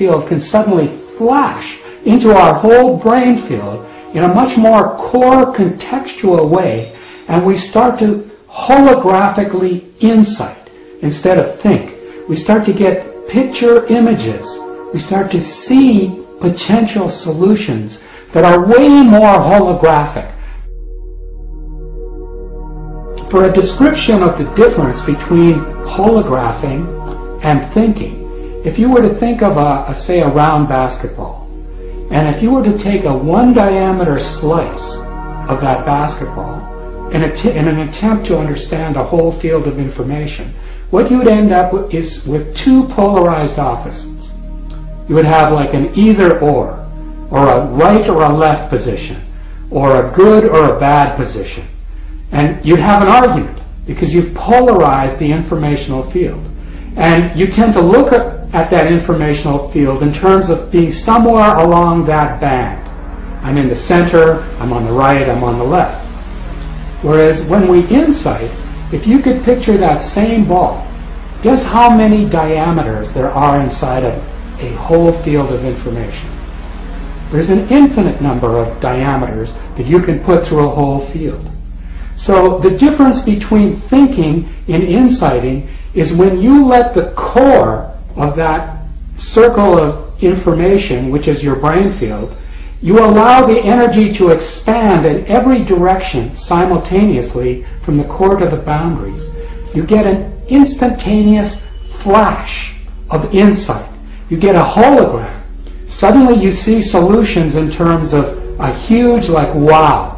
field can suddenly flash into our whole brain field in a much more core contextual way, and we start to holographically insight instead of think. We start to get picture images. We start to see potential solutions that are way more holographic. For a description of the difference between holographing and thinking, if you were to think of say a round basketball, and if you were to take a 1 diameter slice of that basketball in an attempt to understand a whole field of information, what you would end up with is with two polarized opposites. You would have like an either or a right or a left position, or a good or a bad position. And you'd have an argument because you've polarized the informational field. And you tend to look at that informational field in terms of being somewhere along that band. I'm in the center, I'm on the right, I'm on the left. Whereas when we insight, if you could picture that same ball, guess how many diameters there are inside of a whole field of information? There's an infinite number of diameters that you can put through a whole field. So the difference between thinking and insighting is when you let the core of that circle of information, which is your brain field, you allow the energy to expand in every direction simultaneously from the core to the boundaries. You get an instantaneous flash of insight. You get a hologram. Suddenly you see solutions in terms of a huge, like, wow.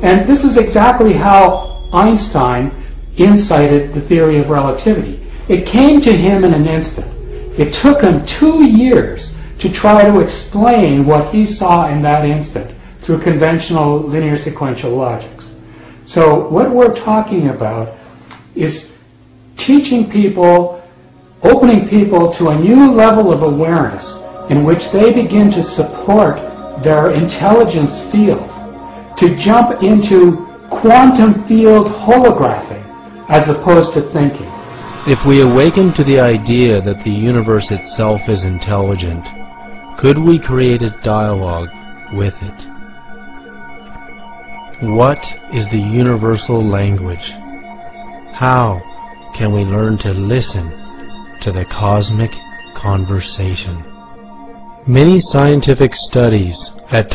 And this is exactly how Einstein incited the theory of relativity. It came to him in an instant. It took him 2 years to try to explain what he saw in that instant through conventional linear sequential logics. So what we're talking about is teaching people, opening people to a new level of awareness in which they begin to support their intelligence field, to jump into quantum field holographing as opposed to thinking. If we awaken to the idea that the universe itself is intelligent, could we create a dialogue with it? What is the universal language? How can we learn to listen to the cosmic conversation? Many scientific studies at